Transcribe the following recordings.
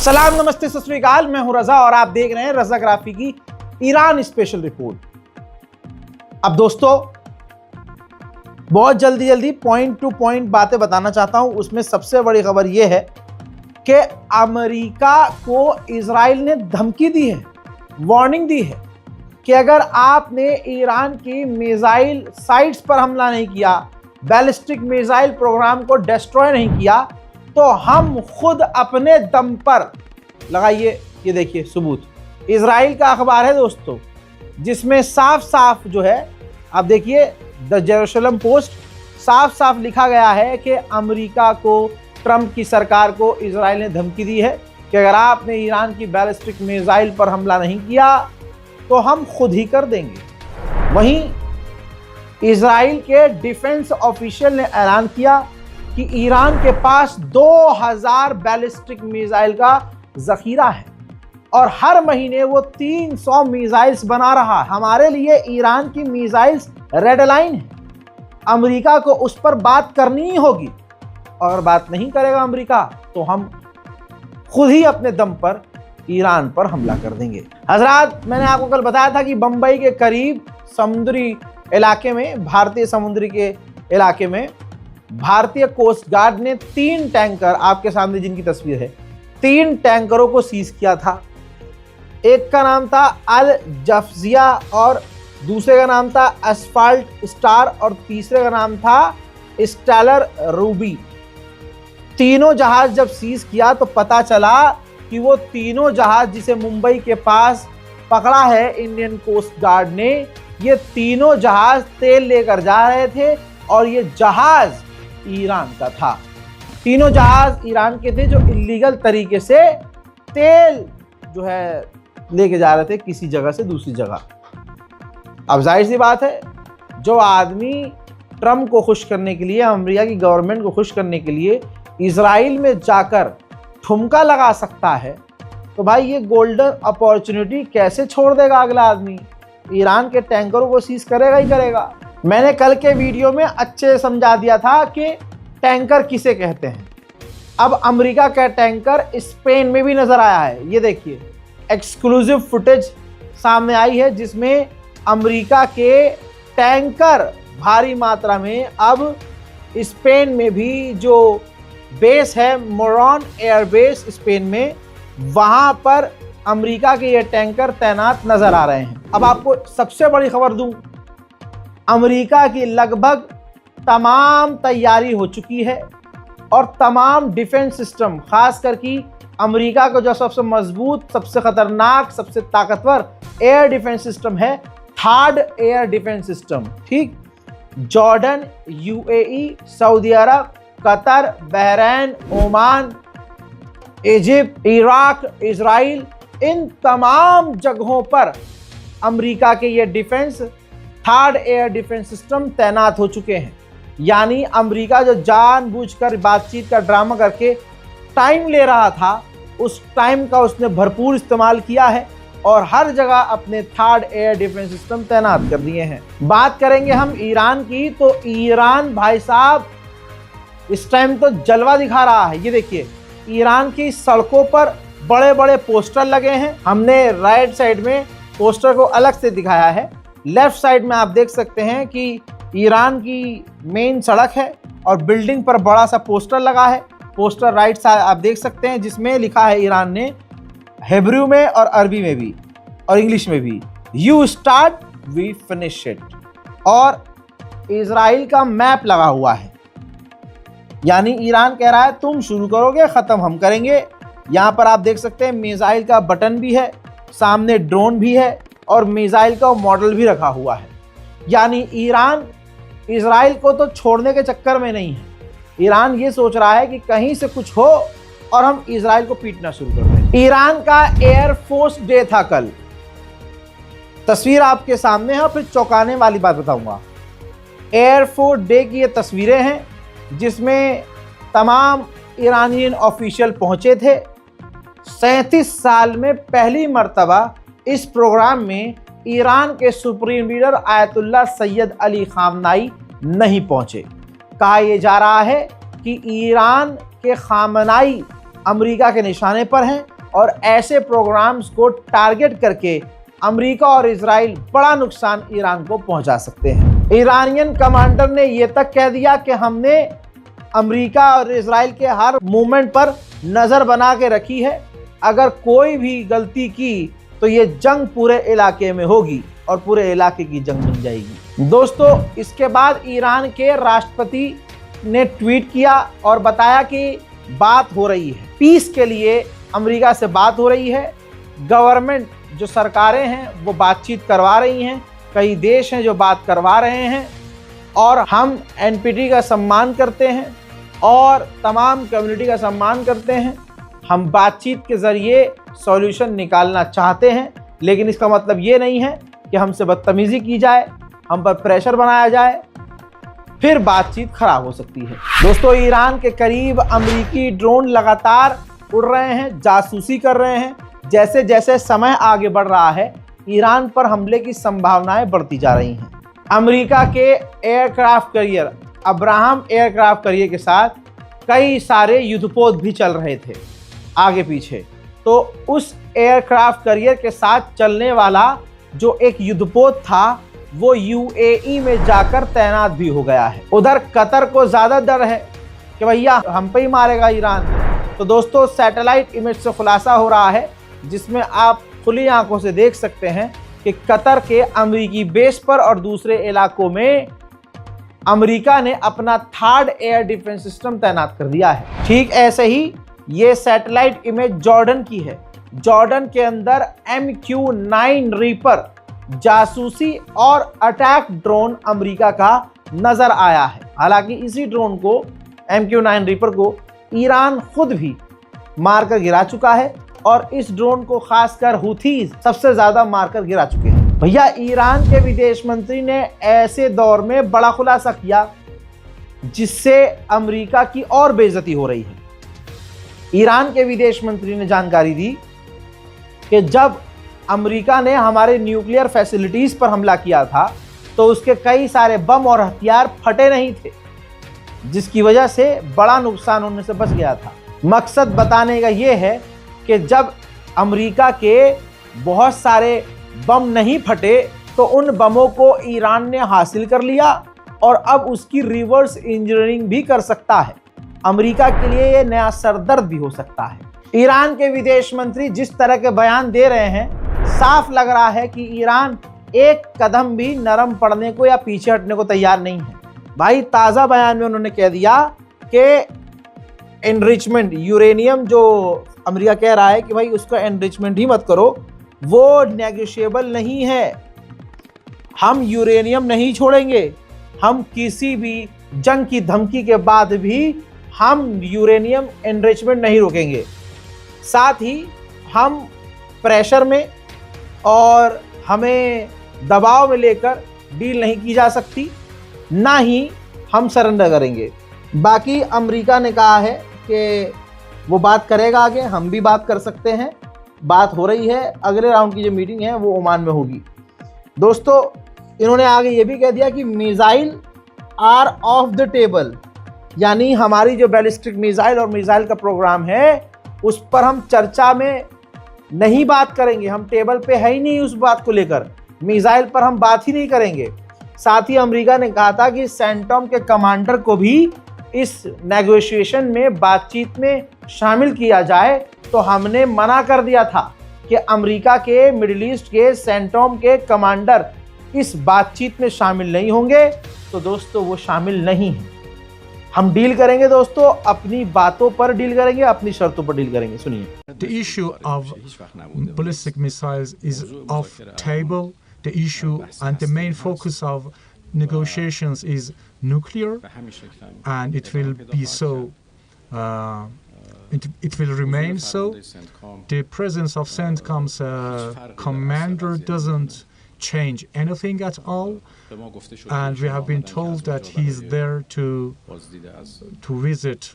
सलाम, नमस्ते, सत श्री अकाल। मैं हूं रजा और आप देख रहे हैं रजाग्राफी की ईरान स्पेशल रिपोर्ट। अब दोस्तों, बहुत जल्दी पॉइंट टू पॉइंट बातें बताना चाहता हूं। उसमें सबसे बड़ी खबर यह है कि अमेरिका को इजराइल ने धमकी दी है, वार्निंग दी है कि अगर आपने ईरान की मिसाइल साइट्स पर हमला नहीं किया, बैलिस्टिक मिसाइल प्रोग्राम को डिस्ट्रॉय नहीं किया, तो हम खुद अपने दम पर, लगाइए ये देखिए सबूत, इजराइल का अखबार है दोस्तों, जिसमें साफ साफ जो है, आप देखिए द जेरूशलम पोस्ट, साफ साफ लिखा गया है कि अमेरिका को, ट्रंप की सरकार को इजराइल ने धमकी दी है कि अगर आपने ईरान की बैलिस्टिक मिसाइल पर हमला नहीं किया तो हम खुद ही कर देंगे। वहीं इजराइल के डिफेंस ऑफिशियल ने ऐलान किया कि ईरान के पास 2000 बैलिस्टिक मिसाइल का जखीरा है और हर महीने वो 300 मिसाइल्स बना रहा है। हमारे लिए ईरान की मिसाइल्स रेड लाइन है, अमेरिका को उस पर बात करनी ही होगी। और बात नहीं करेगा अमेरिका तो हम खुद ही अपने दम पर ईरान पर हमला कर देंगे। हजरात, मैंने आपको कल बताया था कि बंबई के करीब समुद्री इलाके में, भारतीय समुद्री के इलाके में, भारतीय कोस्ट गार्ड ने 3 टैंकर, आपके सामने जिनकी तस्वीर है, 3 टैंकरों को सीज किया था। एक का नाम था अल जफजिया और दूसरे का नाम था एस्फाल्ट स्टार और तीसरे का नाम था स्टेलर रूबी। तीनों जहाज जब सीज किया तो पता चला कि वो तीनों जहाज जिसे मुंबई के पास पकड़ा है इंडियन कोस्ट गार्ड ने, ये तीनों जहाज तेल लेकर जा रहे थे और ये जहाज ईरान का था। तीनों जहाज ईरान के थे जो इलीगल तरीके से तेल जो है लेके जा रहे थे किसी जगह से दूसरी जगह। अब जाहिर सी बात है, जो आदमी ट्रंप को खुश करने के लिए, अमेरिका की गवर्नमेंट को खुश करने के लिए इजराइल में जाकर ठुमका लगा सकता है, तो भाई ये गोल्डन अपॉर्चुनिटी कैसे छोड़ देगा अगला आदमी? ईरान के टैंकरों को सीज करेगा ही करेगा। मैंने कल के वीडियो में अच्छे से समझा दिया था कि टैंकर किसे कहते हैं। अब अमेरिका का टैंकर स्पेन में भी नजर आया है। ये देखिए, एक्सक्लूसिव फुटेज सामने आई है जिसमें अमेरिका के टैंकर भारी मात्रा में अब स्पेन में भी, जो बेस है मोरॉन एयरबेस स्पेन में, वहां पर अमेरिका के ये टैंकर तैनात नजर आ रहे हैं। अब आपको सबसे बड़ी खबर दूं, अमेरिका की लगभग तमाम तैयारी हो चुकी है और तमाम डिफेंस सिस्टम, खास करके अमेरिका का जो सबसे मजबूत, सबसे खतरनाक, सबसे ताकतवर एयर डिफेंस सिस्टम है, थर्ड एयर डिफेंस सिस्टम, ठीक, Jordan, UAE, Saudi Arab, Qatar, Bahrain, Oman, Egypt, Iraq, Israel, इन तमाम जगहों पर अमेरिका के ये defence, third air defence system तैनात हो चुके हैं। यानी अमेरिका जो जानबूझकर बातचीत का ड्रामा करके टाइम ले रहा था, उस टाइम का उसने भरपूर इस्तेमाल किया है और हर जगह अपने थर्ड एयर डिफेंस सिस्टम तैनात कर दिए हैं। बात करेंगे हम ईरान की, तो ईरान भाई साहब इस टाइम तो जलवा दिखा रहा है। ये देखिए, ईरान की सड़कों पर बड़े बड़े पोस्टर लगे हैं। हमने राइट साइड में पोस्टर को अलग से दिखाया है। लेफ्ट साइड में आप देख सकते हैं कि ईरान की मेन सड़क है और बिल्डिंग पर बड़ा सा पोस्टर लगा है। पोस्टर राइट साइड आप देख सकते हैं जिसमें लिखा है ईरान ने, हिब्रू में और अरबी में भी और इंग्लिश में भी, you start we finish it. और इजराइल का मैप लगा हुआ है, यानी ईरान कह रहा है तुम शुरू करोगे, ख़त्म हम करेंगे। यहाँ पर आप देख सकते हैं मिसाइल का बटन भी है, सामने ड्रोन भी है और मिसाइल का मॉडल भी रखा हुआ है। यानी ईरान इजराइल को तो छोड़ने के चक्कर में नहीं है। ईरान ये सोच रहा है कि कहीं से कुछ हो और हम इजराइल को पीटना शुरू कर दें। ईरान का एयरफोर्स डे था कल, तस्वीर आपके सामने है। फिर चौंकाने वाली बात बताऊंगा। एयरफोर्स डे की ये तस्वीरें हैं जिसमें तमाम ईरानियन ऑफिशियल पहुंचे थे। 37 साल में पहली मर्तबा इस प्रोग्राम में ईरान के supreme leader ayatollah Syed Ali खामनाई नहीं पहुंचे। कहा यह जा रहा है कि ईरान के खामनाई अमेरिका के निशाने पर हैं और ऐसे प्रोग्राम्स को टारगेट करके अमेरिका और इजराइल बड़ा नुकसान ईरान को पहुंचा सकते हैं। ईरानियन कमांडर ने यह तक कह दिया कि हमने अमेरिका और इजराइल के हर मूवमेंट पर नजर बना के रखी है, अगर कोई भी गलती की तो ये जंग पूरे इलाके में होगी और पूरे इलाके की जंग बन जाएगी। दोस्तों, इसके बाद ईरान के राष्ट्रपति ने ट्वीट किया और बताया कि बात हो रही है, पीस के लिए अमेरिका से बात हो रही है। गवर्नमेंट जो सरकारें हैं वो बातचीत करवा रही हैं, कई देश हैं जो बात करवा रहे हैं और हम एनपीटी का सम्मान करते हैं और तमाम कम्युनिटी का सम्मान करते हैं। हम बातचीत के ज़रिए सॉल्यूशन निकालना चाहते हैं, लेकिन इसका मतलब ये नहीं है कि हमसे बदतमीज़ी की जाए, हम पर प्रेशर बनाया जाए, फिर बातचीत खराब हो सकती है। दोस्तों, ईरान के करीब अमेरिकी ड्रोन लगातार उड़ रहे हैं, जासूसी कर रहे हैं। जैसे जैसे समय आगे बढ़ रहा है, ईरान पर हमले की संभावनाएं बढ़ती जा रही हैं। अमेरिका के aircraft carrier Abraham aircraft carrier के साथ कई सारे युद्धपोत भी चल रहे थे आगे पीछे, तो उस एयरक्राफ्ट कैरियर के साथ चलने वाला जो एक युद्धपोत था वो यूएई में जाकर तैनात भी हो गया है। उधर कतर को ज़्यादा डर है कि भैया हम पे ही मारेगा ईरान। तो दोस्तों, सैटेलाइट इमेज से खुलासा हो रहा है, जिसमें आप खुली आंखों से देख सकते हैं कि कतर के अमेरिकी बेस पर और दूसरे इलाकों में अमेरिका ने अपना थर्ड एयर डिफेंस सिस्टम तैनात कर दिया है। ठीक ऐसे ही ये सैटेलाइट इमेज जॉर्डन की है। जॉर्डन के अंदर MQ-9 रीपर जासूसी और अटैक ड्रोन अमेरिका का नजर आया है। हालांकि इसी ड्रोन को MQ-9 रीपर को ईरान खुद भी मारकर गिरा चुका है और इस ड्रोन को खासकर हुथीज सबसे ज्यादा मारकर गिरा चुके हैं। भैया, ईरान के विदेश मंत्री ने ऐसे दौर में बड़ा खुलासा किया जिससे अमेरिका की और बेइज्जती हो रही है। ईरान के विदेश मंत्री ने जानकारी दी कि जब अमेरिका ने हमारे न्यूक्लियर फैसिलिटीज पर हमला किया था तो उसके कई सारे बम और हथियार फटे नहीं थे, जिसकी वजह से बड़ा नुकसान होने से बच गया था। मकसद बताने का यह है कि जब अमेरिका के बहुत सारे बम नहीं फटे तो उन बमों को ईरान ने हासिल कर लिया और अब उसकी रिवर्स इंजीनियरिंग भी कर सकता है। अमेरिका के लिए यह नया सरदर्द भी हो सकता है। ईरान के विदेश मंत्री जिस तरह के बयान दे रहे हैं, साफ लग रहा है कि ईरान एक कदम भी नरम पड़ने को या पीछे हटने को तैयार नहीं है। भाई, ताज़ा बयान में उन्होंने कह दिया कि एनरिचमेंट यूरेनियम जो अमेरिका कह रहा है कि भाई उसका एनरिचमेंट ही मत करो, वो नेगोशिएबल नहीं है। हम यूरेनियम नहीं छोड़ेंगे, हम किसी भी जंग की धमकी के बाद भी हम यूरेनियम एनरिचमेंट नहीं रोकेंगे। साथ ही हम प्रेशर में और हमें दबाव में लेकर डील नहीं की जा सकती, ना ही हम सरेंडर करेंगे। बाकी अमेरिका ने कहा है कि वो बात करेगा आगे, हम भी बात कर सकते हैं। बात हो रही है, अगले राउंड की जो मीटिंग है वो ओमान में होगी। दोस्तों, इन्होंने आगे ये भी कह दिया कि missile are off the table, यानी हमारी जो बैलिस्टिक मिसाइल और मिसाइल का प्रोग्राम है उस पर हम चर्चा में नहीं बात करेंगे, हम टेबल पे है ही नहीं उस बात को लेकर, मिसाइल पर हम बात ही नहीं करेंगे। साथ ही अमेरिका ने कहा था कि सेंटॉम के कमांडर को भी इस नेगोशिएशन में बातचीत में शामिल किया जाए, तो हमने मना कर दिया था कि अमेरिका के मिडिल ईस्ट के सेंटॉम के कमांडर इस बातचीत में शामिल नहीं होंगे। तो दोस्तों, वो शामिल नहीं है। हम डील करेंगे दोस्तों, अपनी बातों पर डील करेंगे, अपनी शर्तों पर डील करेंगे। सुनिए। The issue of ballistic missiles is off table. The issue and the main focus of negotiations is nuclear, and it will be so. It will remain so. The presence of CENTCOM's commander doesn't change anything at all, and we have been told that he is there to visit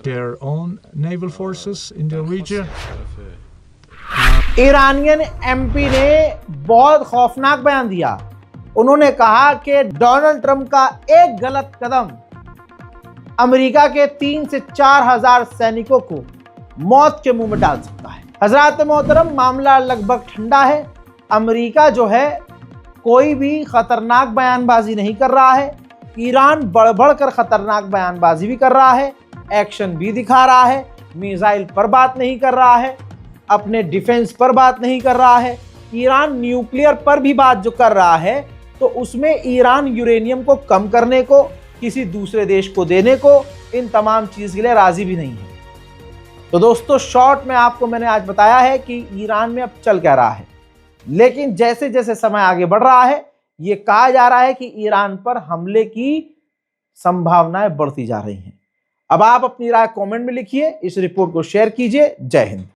their own naval forces in the region. Iranian MP ने बहुत खौफनाक बयान दिया। उन्होंने कहा कि Donald Trump का एक गलत कदम अमेरिका के 3 से 4 हजार सैनिकों को मौत के मुंह में डाल सकता है। हजरात मोहतरम, मामला लगभग ठंडा है। अमेरिका जो है कोई भी खतरनाक बयानबाजी नहीं कर रहा है। ईरान बढ़ बढ़ कर खतरनाक बयानबाजी भी कर रहा है, एक्शन भी दिखा रहा है, मिसाइल पर बात नहीं कर रहा है, अपने डिफेंस पर बात नहीं कर रहा है। ईरान न्यूक्लियर पर भी बात जो कर रहा है तो उसमें ईरान यूरेनियम को कम करने को, किसी दूसरे देश को देने को, इन तमाम चीज के लिए राजी भी नहीं है। तो दोस्तों, शॉर्ट में आपको मैंने आज बताया है कि ईरान में अब चल क्या रहा है, लेकिन जैसे जैसे समय आगे बढ़ रहा है ये कहा जा रहा है कि ईरान पर हमले की संभावनाएं बढ़ती जा रही हैं। अब आप अपनी राय कमेंट में लिखिए, इस रिपोर्ट को शेयर कीजिए। जय हिंद।